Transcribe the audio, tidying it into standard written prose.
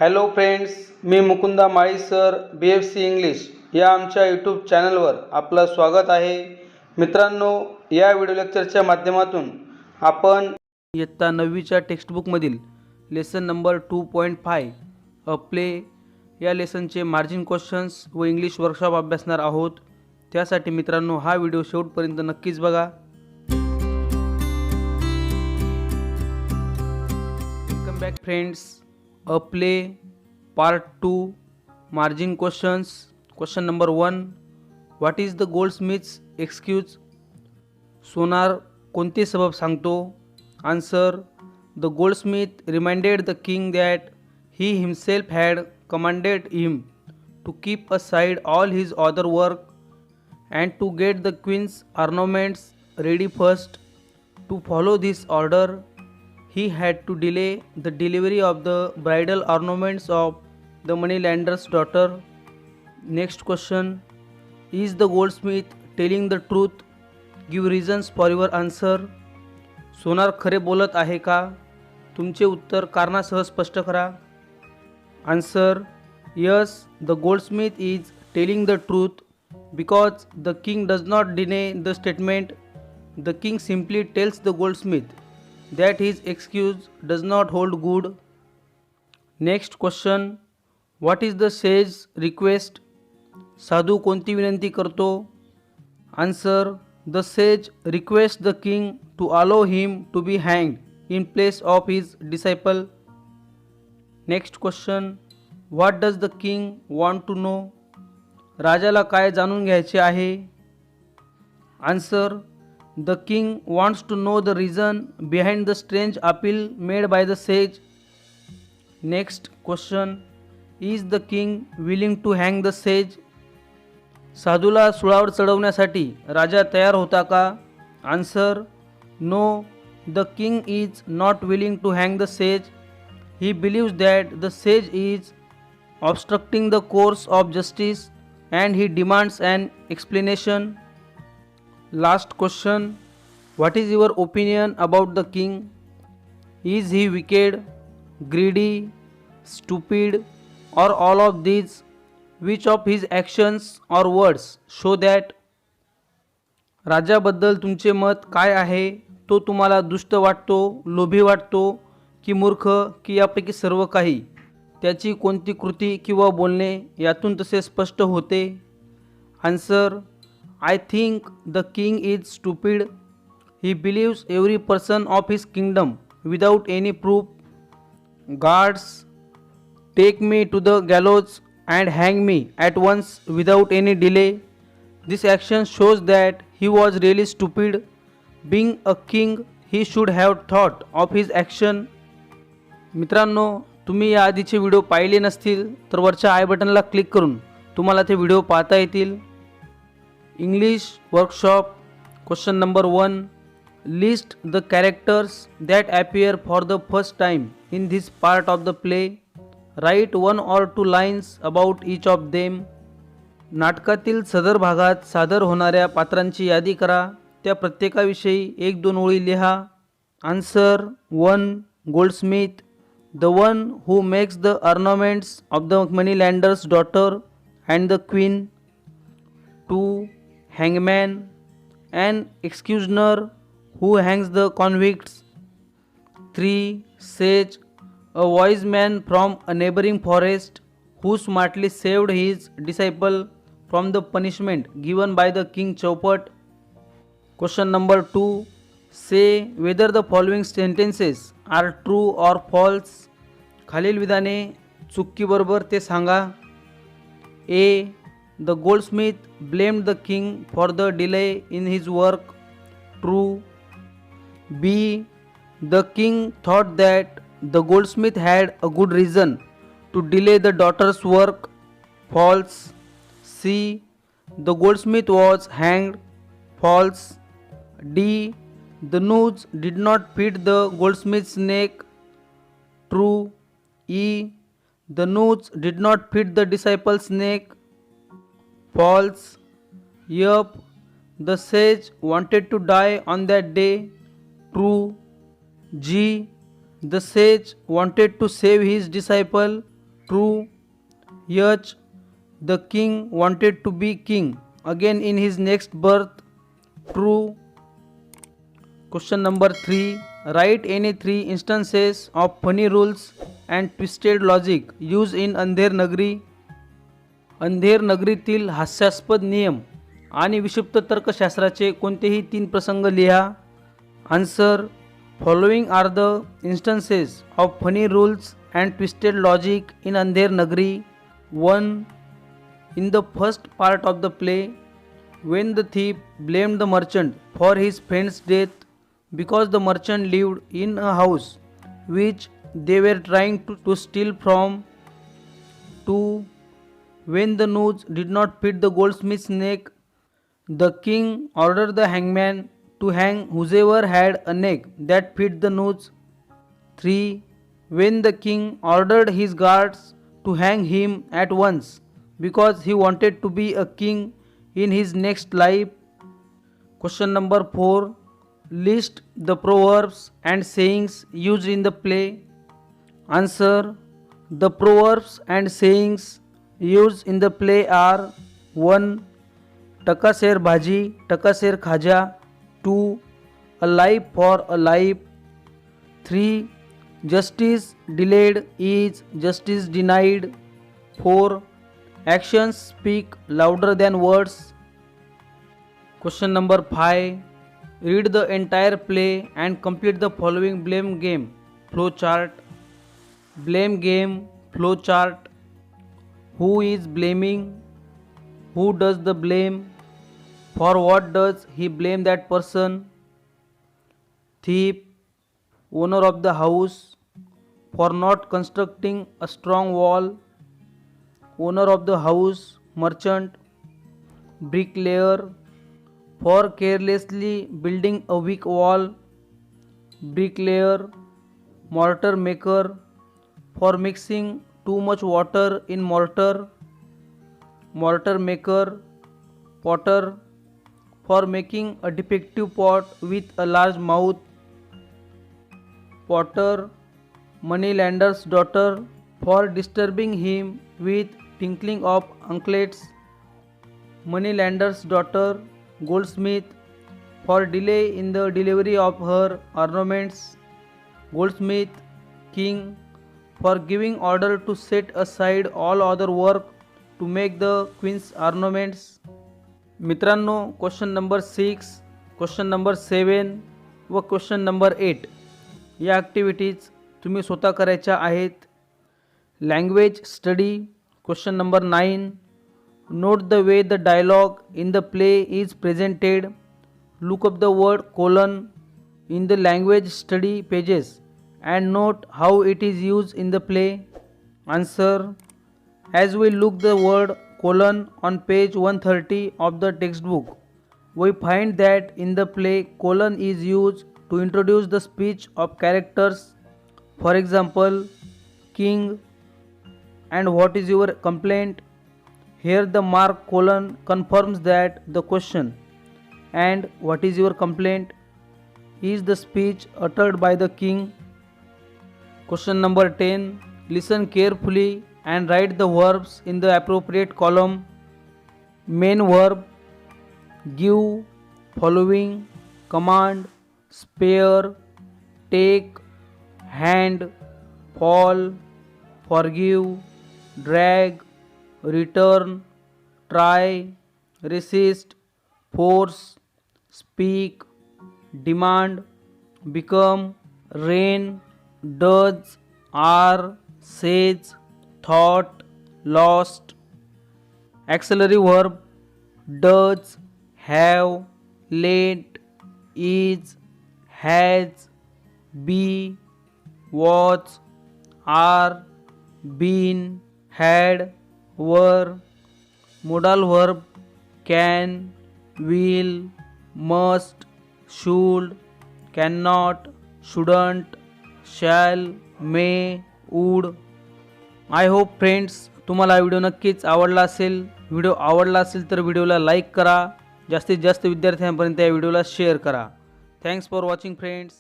Hello friends, मी मुकुंदा माळी sir BFC English या आमच्या YouTube चॅनलवर आपलं स्वागत आहे. मित्रांनो, या व्हिडिओ लेक्चरच्या माध्यमातून आपण इयत्ता 9वीच्या टेक्स्टबुकमधील लेसन नंबर 2.5 अ प्ले या लेसनचे मार्जिन क्वेश्चन्स व इंग्लिश वर्कशॉप अभ्यासणार आहोत. त्यासाठी मित्रांनो हा व्हिडिओ शेवटपर्यंत नक्कीच बघा. Welcome back friends. A play part 2 margin questions. Question number 1. What is the goldsmith's excuse? सोनार कोणते सबब सांगतो? Answer. The goldsmith reminded the king that he himself had commanded him to keep aside all his other work and to get the queen's ornaments ready first. To follow this order, he had to delay the delivery of the bridal ornaments of the moneylender's daughter. Next question. Is the goldsmith telling the truth? Give reasons for your answer. सोनार खरे बोलत आहे का? तुमचे उत्तर कारणासह स्पष्ट करा. Answer. Yes, the goldsmith is telling the truth because the king does not deny the statement. The king simply tells the goldsmith that his excuse does not hold good. Next question. What is the sage's request? साधू कोणती विनंती करतो? Answer. The sage requests the king to allow him to be hanged in place of his disciple. Next question. What does the king want to know? राजाला काय जाणून घ्यायचे आहे? Answer. The king wants to know the reason behind the strange appeal made by the sage. Next question. Is the king willing to hang the sage? साधूला सुळावर चढवण्यासाठी राजा तयार होता का? Answer. No, the king is not willing to hang the sage. He believes that the sage is obstructing the course of justice and he demands an explanation. Last question. What is your opinion about the king? Is he wicked, greedy, stupid, or all of these? Which of his actions or words show that? राजाबद्दल तुमचे मत काय आहे? तो तुम्हाला दुष्ट वाटतो, लोभी वाटतो की मूर्ख की यापैकी सर्व काही? त्याची कोणती कृती किंवा बोलणे यातून तसे स्पष्ट होते? Answer. I think the king is stupid. He believes every person of his kingdom without any proof. Guards, take me to the gallows and hang me at once without any delay. This action shows that he was really stupid. Being a king, he should have thought of his action. मित्रांनो, तुम्ही या आधीचे video पाहिले नसतील तर वरच्या आय बटनला click करून तुम्हाला ते व्हिडिओ पाहता येतील. English workshop. Question number 1. List the characters that appear for the first time in this part of the play. Write 1 or 2 lines about each of them. नाटकातील सदर भागात सादर होणाऱ्या पात्रांची यादी करा. त्या प्रत्येकाविषयी 1-2 ओळी लिहा. Answer. 1. Goldsmith, the one who makes the ornaments of the moneylender's daughter and the queen. 2. Hangman, an executioner who hangs the convicts. 3. Sage, a wise man from a neighboring forest who smartly saved his disciple from the punishment given by the king Chaupat. Question number 2. Say whether the following sentences are true or false. खालील विधाने चुकी बरोबर ते सांगा. A. The goldsmith blamed the king for the delay in his work. True. B. The king thought that the goldsmith had a good reason to delay the daughter's work. False. C. The goldsmith was hanged. False. D. The noose did not fit the goldsmith's neck. True. E. The noose did not fit the disciple's neck. False. Yup, the sage wanted to die on that day. True. G. The sage wanted to save his disciple. True. H. The king wanted to be king again in his next birth. True. Question number 3. Write any 3 instances of funny rules and twisted logic used in Andher Nagari. अंधेर नगरीतील हास्यास्पद नियम आणि विक्षिप्त तर्कशास्त्राचे कोणतेही 3 प्रसंग लिहा. Answer. Following are the instances of funny rules and twisted logic in Andher Nagari. 1. In the first part of the play, when the thief blamed the merchant for his friend's death because the merchant lived in a house which they were trying to steal from. 2. When the noose did not fit the goldsmith's neck, the king ordered the hangman to hang whoever had a neck that fit the noose. 3. When the king ordered his guards to hang him at once because he wanted to be a king in his next life. Question number 4. List the proverbs and sayings used in the play. Answer. The proverbs and sayings used in the play are 1. Takaser bhaji, takaser khaja. 2. A life for a life. 3. Justice delayed is justice denied. 4. Actions speak louder than words. Question number 5. Read the entire play and complete the following blame game flow chart. Blame game flow chart. Who is blaming? Who does the blame? For what does he blame that person? Thief, owner of the house, for not constructing a strong wall. Owner of the house, merchant. Bricklayer, for carelessly building a weak wall. Bricklayer. Mortar maker, for mixing too much water in mortar. Mortar maker. Potter, for making a defective pot with a large mouth. Potter. Moneylender's daughter, for disturbing him with tinkling of anklets. Moneylender's daughter. Goldsmith, for delay in the delivery of her ornaments. Goldsmith. King, for giving order to set aside all other work to make the queen's ornaments. मित्रांनो, question number 6, question number 7 व question number 8 या activities तुम्ही स्वतः करायच्या आहेत. Language study. Question number 9. Note the way the dialogue in the play is presented. Look up the word colon in the language study pages and note how it is used in the play. Answer. As we look the word colon on page 130 of the textbook, we find that in the play colon is used to introduce the speech of characters. For example, king and what is your complaint? Here the mark colon confirms that the question and what is your complaint is the speech uttered by the king. Question number 10. Listen carefully and write the verbs in the appropriate column. Main verb: give, following, command, spare, take, hand, fall, forgive, drag, return, try, resist, force, speak, demand, become, reign, does, are, says, thought, lost. Auxiliary verb: does, have, led, is, has, be, was, are, been, had, were. Modal verb: can, will, must, should, cannot, shouldn't, shall, may, would. I hope friends तुम्हाला video नक्कीच आवडला असेल. Video आवडला असेल तर व्हिडिओला like करा. जास्तीत जास्त विद्यार्थ्यांपर्यंत या व्हिडिओला शेअर करा. Thanks for watching friends.